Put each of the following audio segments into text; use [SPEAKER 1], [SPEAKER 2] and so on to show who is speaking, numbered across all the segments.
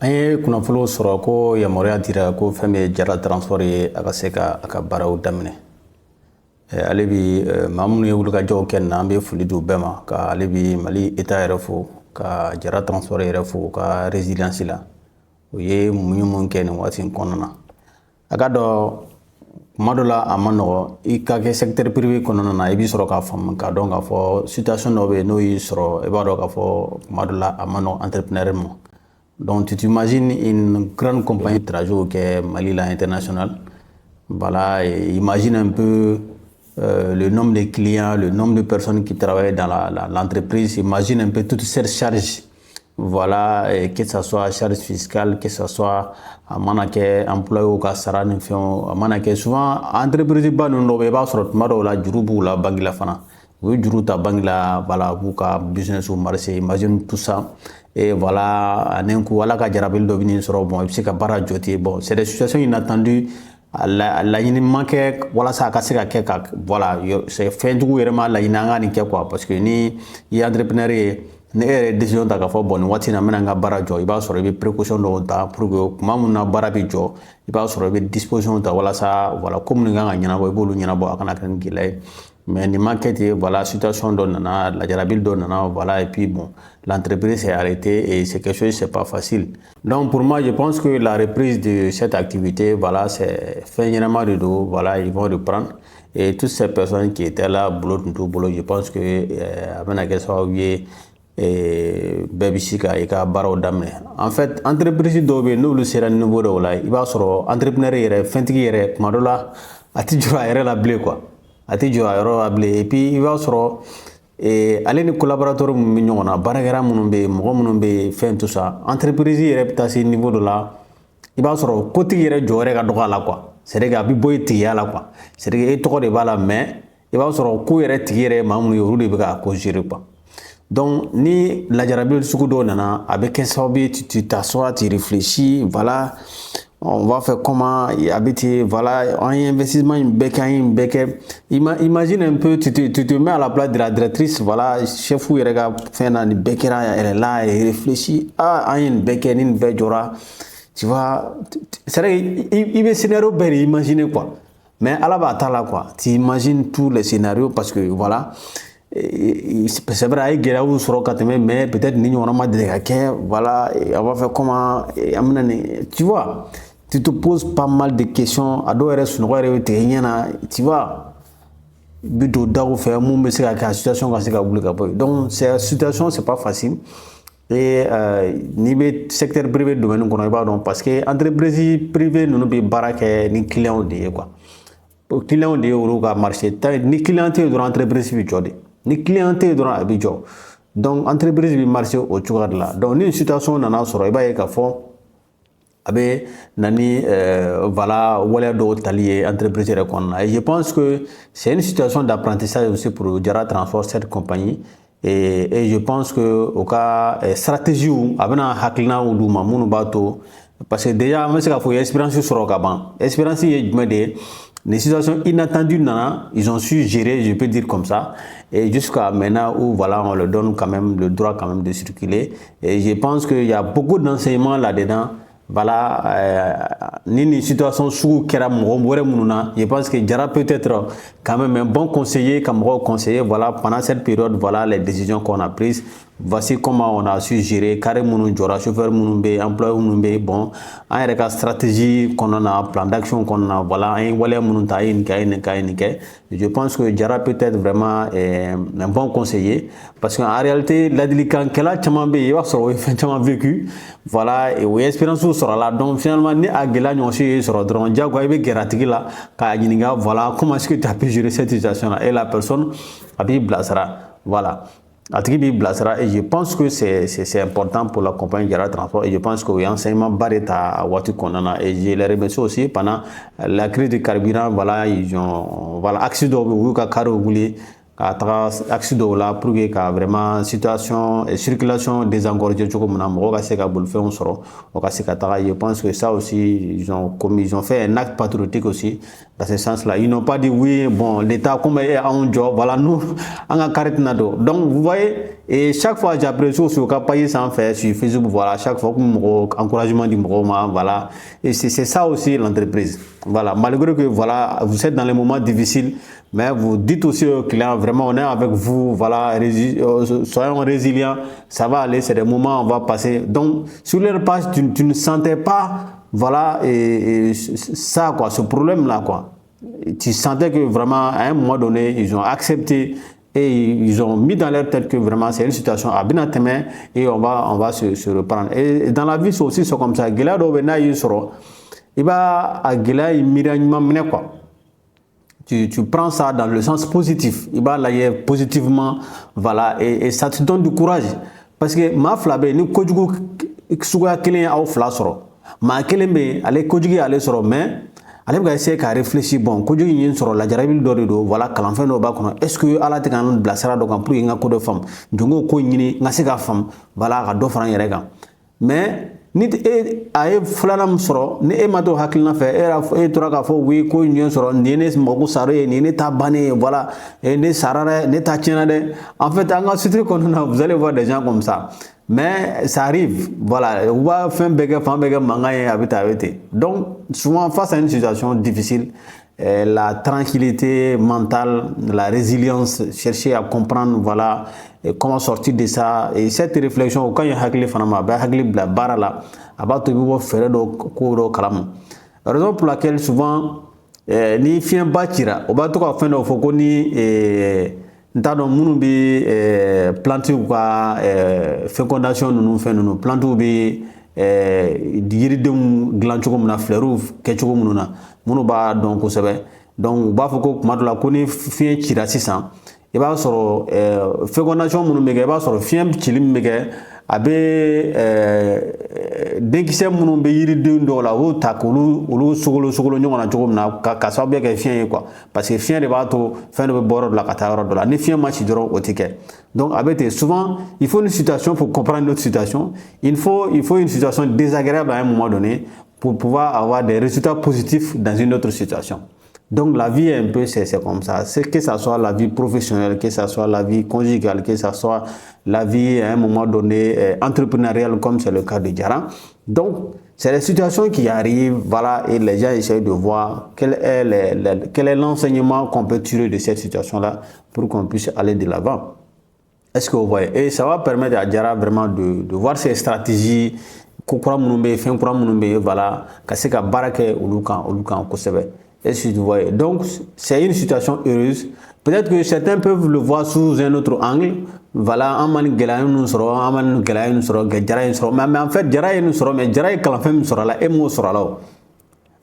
[SPEAKER 1] An ye kunnafolo sɔrɔ ko yamaruya dira ko fɛn bɛ Jara transport ye a ka se ka a ka baaraw daminɛ. Ale bi maa minnu ye wulikajɔw kɛ nin na an bɛ foli di u bɛɛ ma ka ale bi Mali État yɛrɛ fo ka Jara transport yɛrɛ fo ka résilience la u ye muɲu mun kɛ nin waati in kɔnɔna na. A ka dɔn kuma dɔ la a ma nɔgɔ i ka kɛ secteur privé kɔnɔna na i b'i sɔrɔ k'a faamu k'a dɔn k'a fɔ situation dɔ bɛ yen n'o y'i sɔrɔ i b'a dɔn k'a fɔ kuma dɔ la a ma nɔgɔ entrepreneur ma. Donc tu t'imagines une grande compagnie de trajet qui est Mali la international. Voilà, imagine un peu le nombre de clients, le nombre de personnes qui travaillent dans l'entreprise. Imagine un peu toute cette charge. Voilà, que ce soit charge fiscale, que ce soit à manake employé au kasara ni fɛnw a mana kɛ souvent entreprise ba ninnu dɔw bɛ i b'a sɔrɔ tuma dɔw la juru b'u la banque la fana u ye juru ta banque la voilà b'u ka business marché imagine tout ça et voilà ani ku ala ka jarabili dɔ bɛ nin sɔrɔ bon i bɛ se ka baara jɔ ten bon c'est des situations inattendues a laɲini ma kɛ walasa a ka se ka kɛ ka voilà c'est fɛn jugu yɛrɛ ma laɲini an ka nin kɛ quoi parce que ni i ye entrepreneur ye ne yɛrɛ décision ta k'a fɔ bon nin waati in na n bɛna n ka baara jɔ i b'a sɔrɔ i bɛ précaution dɔw ta pour que kuma min na baara bɛ jɔ i b'a sɔrɔ i bɛ disposition ta walasa voilà ko minnu kan ka ɲɛnabɔ i b'olu ɲɛnabɔ a kana kɛ ni gɛlɛya ye mais nin ma kɛ ten voilà situation dɔ nana lajarabili dɔ nana voilà et puis bon l'entreprise s'est arrêtée et c'est quelque chose c'est pas facile donc pour moi je pense que la reprise de cette activité voilà c'est fɛn ɲɛnama de don voilà ils vont reprendre et toutes ces personnes qui étaient là bolo tun t'u bolo je pense que a bɛna kɛ sababu ye bɛɛ bɛ se ka i ka baaraw daminɛ en fait entreprise dɔw bɛ yen n'olu sera niveau dɔw la i b'a sɔrɔ entrepreneur yɛrɛ fɛntigi yɛrɛ tuma dɔ la a tɛ jɔ a yɛrɛ la bilen quoi a tɛ jɔ a yɔrɔ la bilen et puis i b'a sɔrɔ ale ni collaborateur minnu bɛ ɲɔgɔn na baarakɛla minnu bɛ yen mɔgɔ minnu bɛ yen fɛn tout ça entreprise yɛrɛ bɛ taa se niveau dɔ la i b'a sɔrɔ kotigi yɛrɛ jɔ yɛrɛ ka dɔgɔ a la quoi c'est à dire a bɛ bɔ i tigiya la quoi c'est à dire e tɔgɔ de b'a la mais i b'a sɔrɔ ko yɛrɛ tigi yɛrɛ maa minnu ye olu de bɛ ka ko gérer quoi. Donc, ni la jarabili sugu dɔ nana a bɛ kɛ sababu ye tu t'assois tu réfléchis voilà on va faire comment habiter voilà un investissement in bɛɛ kɛ an ye bɛɛ kɛ imagine un peu tu te mets à la place de la directrice voilà chef yɛrɛ ka fɛn na nin bɛɛ kɛra elle est là elle réfléchit ah an ye nin bɛɛ kɛ ni nin bɛɛ jɔra tu vois c'est vrai i bɛ scénario bɛɛ de imaginer quoi mais ala b'a ta la quoi tu imagines tous les scénarios parce que voilà c'est vrai a ye gɛlɛyaw sɔrɔ ka tɛmɛ mais peut-être ni ɲɔgɔnna ma deli ka kɛ voilà on va faire comment an bɛna nin tu vois tu te poses pas mal de questions a dɔw yɛrɛ sunɔgɔ yɛrɛ bɛ tigɛ i ɲɛ na tu vois i bɛ don daw fɛ mun bɛ se ka kɛ a situation ka se ka wuli ka bɔ yen donc cette situation c'est pas facile et n'i bɛ secteur privé domaine kɔnɔ i b'a dɔn parce que entreprise privée ninnu bɛ baara kɛ ni clients de ye quoi clients de ye olu ka marché ni client tɛ yen dɔrɔn entreprise bɛ jɔ de. Ni client tɛ yen dɔrɔn a bɛ jɔ donc entreprise bɛ marché o cogoya de la donc ni situation nana sɔrɔ i b'a ye k'a fɔ a bɛ na ni voilà waleya dɔw tali ye entreprise yɛrɛ kɔnɔna na et je pense que c'est une situation d'apprentissage aussi pour Jara Transport cette compagnie et je pense que o ka stratégie a bɛna hakilinaw d'u ma minnu b'a to parce que déjà an bɛ se k'a fɔ expérience sɔrɔ ka ban expérience ye jumɛn de ye les situations inattendues nana ils ont su gérer je peux dire comme ça et jusqu'à maintenant où voilà on leur donne quand même le droit quand même de circuler et je pense qu'il y a beaucoup d'enseignements là-dedans voilà ni nin situation sugu kɛra mɔgɔ wɛrɛ minnu na je pense que Jara peut être quand même un bon conseiller ka mɔgɔw conseiller voilà pendant cette période voilà les décisions qu'on a prises voici comment on a su gérer carré minnu jɔra chauffeur minnu bɛ yen employé minnu bɛ yen bon an yɛrɛ ka stratégie kɔnɔna na plan d'action kɔnɔna na voilà an ye waleya minnu ta a ye nin kɛ a ye nin kɛ a ye nin kɛ je pense que Jara peut être vraiment un bon conseiller parce que en réalité ladilikankɛla caman bɛ yen i b'a sɔrɔ o ye fɛn caman vécu voilà o ye expérience sɔrɔ a la donc finalement ni a gɛlɛya ɲɔgɔn si ye sɔrɔ dɔrɔn diyagoya i bɛ gɛrɛ a tigi la k'a ɲininka voilà comment est-ce que tu as pu gérer cette situation là et la personne a b'i bilasira voilà a tigi b'i bilasira et je pense que c'est important pour la compagnie Jara Transport et je pense que o ye enseignement ba de ta a waati kɔnɔna na et je les remercie aussi pendant la crise du carburant voilà ils ont voilà axe dɔw bɛ yen u y'u ka carreau wuli ka taga axe dɔw la pour que ka vraiment situation et circulation désengorger cogo min na mɔgɔw ka se ka bolifɛnw sɔrɔ o ka se ka taga je pense que ça aussi ils ont fait un acte patriotique aussi dans ce sens-là. Ils n'ont pas dit oui, bon, l'État comme est en job, voilà, nous, on a carré nado. Donc, vous voyez, et chaque fois, j'apprécie aussi au cas payer sans faire sur Facebook, voilà, chaque fois que encouragement du mouvement, voilà. Et c'est ça aussi l'entreprise. Voilà, malgré que, voilà, vous êtes dans les moments difficiles, mais vous dites aussi aux clients, vraiment, on est avec vous, voilà, soyons résilients, ça va aller, c'est des moments, on va passer. Donc, sur leur page, tu ne sentais pas, voilà, et ça, quoi, ce problème-là, quoi. Tu sentais que vraiment, à un moment donné, ils ont accepté et ils ont mis dans leur tête que vraiment, c'est une situation à bien atteindre et on va se reprendre. Et dans la vie, c'est aussi comme ça. Il va à quoi. Tu prends ça dans le sens positif. Il va aller positivement, voilà, et ça te donne du courage. Parce que ma flabé, nous, kojugu, suga kelen au flasoro. Ma kelembe, allez kojugi aller sur mais, allez va essayer qu'à réfléchir, bon, kojugi yin sur la jarabil dorido, voilà, kalanfen no bakono. Est-ce que ala te kan blasera do kan pour y ko de femme. Jongo ko nyini, ngasega femme, voilà, ka do fran yerega. Mais, ni e ay flanam soro ni e mato hakilna fe e tora ka fo wi ko nyon soro ni ne mogu sare ni ne ta bane voilà et ne sarare ne ta tiena de en fait en suite vous allez voir des gens comme ça mais ça arrive voilà on va faire bege manga habita habité donc souvent face à une situation difficile la tranquillité mentale, la résilience, chercher à comprendre voilà comment sortir de ça et cette réflexion quand il y a hakili fanama ba hakili bla barala abato bibo fere do ko kalam raison pour laquelle souvent ni fien batira obato ka fendo foko ni ntado munu bi planter ou quoi fécondation nous fait nous planter bi yiridenw dilan cogo min na fleurs kɛ cogo minnu na minnu b'a dɔn kosɛbɛ donc u b'a fɔ ko kuma dɔ la ko ni fiɲɛ cira sisan i b'a sɔrɔ fécondation minnu bɛ kɛ i b'a sɔrɔ fiɲɛ cili min bɛ kɛ a bɛ denkisɛ minnu bɛ yiriden dɔw la o ta k'olu sogolo ɲɔgɔn na cogo min na ka sababu kɛ fiɲɛ ye quoi parce que fiɲɛ de b'a to fɛn dɔ bɛ bɔ yɔrɔ dɔ la ka taa yɔrɔ dɔ la ni fiɲɛ ma ci dɔrɔn o tɛ kɛ donc a bɛ ten souvent il faut une situation pour comprendre notre situation il faut une situation désagréable à un moment donné pour pouvoir avoir des résultats positifs dans une autre situation. Donc la vie un peu c'est comme ça, c'est que ça soit la vie professionnelle, que ça soit la vie conjugale, que ça soit la vie à un moment donné entrepreneuriale comme c'est le cas de Diarra. Donc c'est les situations qui arrivent, voilà, et les gens essayent de voir quel est l'enseignement qu'on peut tirer de cette situation-là pour qu'on puisse aller de l'avant. Est-ce que vous voyez? Et ça va permettre à Diarra vraiment de voir ses stratégies, voilà, kasi ka barake ulukan kosebe. Est-ce que vous voyez? Donc, c'est une situation heureuse. Peut-être que certains peuvent le voir sous un autre angle. Voilà, mais en fait,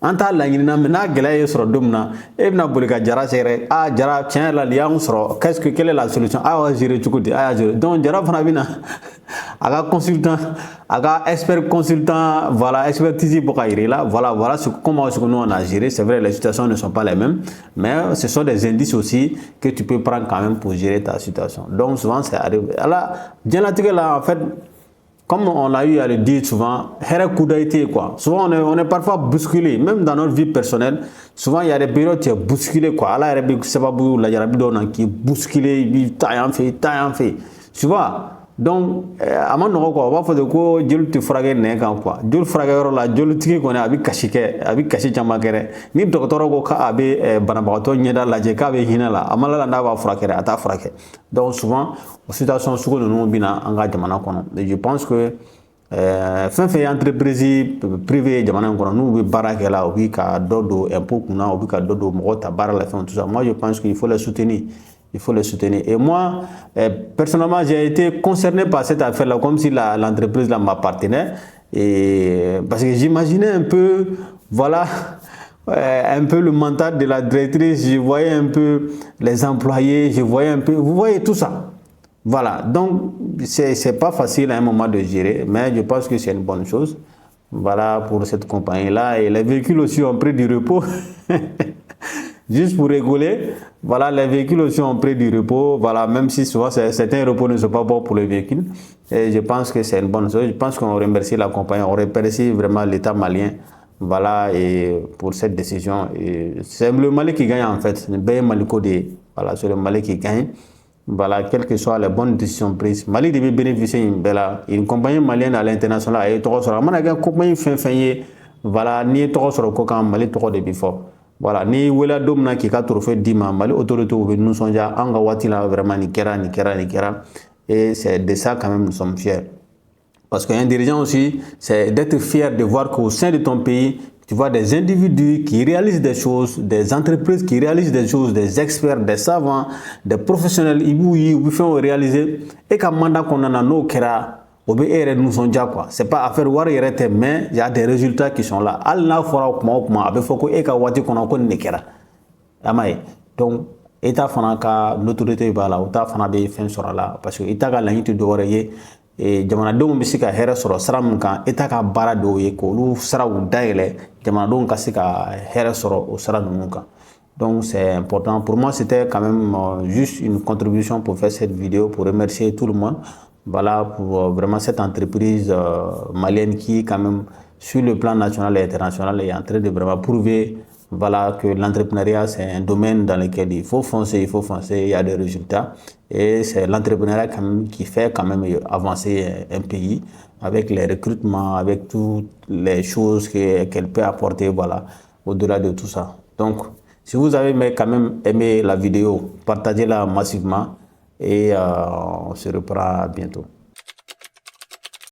[SPEAKER 1] anta la ñina na gelaye soro dumna ebna bulika Diarra sere Diarra tient la liang soro quelle est la solution gérer tukudi gérer donc Diarra fana bina aga consultant aga expert consultant voilà expertise bokayri là voilà comment est-ce que nous on a géré. C'est vrai les situations ne sont pas les mêmes mais ce sont des indices aussi que tu peux prendre quand même pour gérer ta situation. Donc souvent c'est arrivé là dianatique là en fait comme on a eu à le dire souvent, quoi. Souvent on est parfois bousculé, même dans notre vie personnelle. Souvent il y a des périodes qui sont bousculées quoi. Allah c'est pas beaucoup la jarabi donne qui bousculé, il taille en fait. Tu vois. Donc à mon nom quoi, on va faire de quoi Dieu te frague né quoi. Dieu frague la Dieu tiki qu'on a avec caché chamakere. Ni docteur ko ka abi banabato nyeda la je ka be hinala. Amala la ndaba fraquer ata fraquer. Donc souvent aux situations sur nous bina anga jamana kono. Je pense que fin entreprise privée jamana kono nous bi baraka la obi ka dodo impôt kuna obi ka dodo mo ta bara la fin tout ça. Moi je pense qu'il faut les soutenir. Il faut les soutenir. Et moi, personnellement, j'ai été concerné par cette affaire-là, comme si l'entreprise m'appartenait. Parce que j'imaginais un peu, voilà, un peu le mental de la directrice. Je voyais un peu les employés, je voyais un peu, vous voyez tout ça. Voilà, donc c'est pas facile à un moment de gérer, mais je pense que c'est une bonne chose. Voilà pour cette compagnie-là. Et les véhicules aussi ont pris du repos. Juste pour rigoler, voilà, les véhicules aussi ont pris du repos, voilà, même si souvent certains repos ne sont pas bons pour les véhicules. Et je pense que c'est une bonne chose. Je pense qu'on remercie la compagnie, on remercie vraiment l'État malien, voilà, et pour cette décision. C'est le Mali qui gagne en fait. Le Mali Codé, voilà, c'est le Mali qui gagne. Voilà, quelles que soient les bonnes décisions prises. Mali devait bénéficier une compagnie malienne à l'international. Et tout ça, une compagnie fin, voilà, ni tout ça, quand Mali tout de before. Voilà, ni wela domna qui a trophée dima Mali autorité ou nous sommes déjà en gawatila vraiment ni kera. Et c'est de ça quand même nous sommes fiers. Parce qu'un dirigeant aussi, c'est d'être fier de voir qu'au sein de ton pays, tu vois des individus qui réalisent des choses, des entreprises qui réalisent des choses, des experts, des savants, des professionnels, ils font réaliser. Et quand mandat qu'on a nos kera, nous sommes déjà quoi. C'est pas affaire voir mais il y a des résultats qui sont là. Allah fera comment avec foko et ka wati qu'on a qu'on ne kera. Amaye. Donc État fana ka l'autorité ba la, État fana be fin sera là parce que État ka lañiti do wara et jamanadenw bɛ se ka hɛrɛ sɔrɔ sira min kan État ka baara dɔw ye k'olu siraw dayɛlɛ jamanadenw ka se ka hɛrɛ sɔrɔ o sira ninnu kan. Donc c'est important. Pour moi, c'était quand même juste une contribution pour faire cette vidéo, pour remercier tout le monde. Voilà, pour vraiment cette entreprise malienne qui, quand même, sur le plan national et international, est en train de vraiment prouver voilà, que l'entrepreneuriat, c'est un domaine dans lequel il faut foncer, il y a des résultats. Et c'est l'entrepreneuriat qui fait quand même avancer un pays avec les recrutements, avec toutes les choses qu'elle peut apporter voilà, au-delà de tout ça. Donc, si vous avez quand même aimé la vidéo, partagez-la massivement et on se reprend bientôt.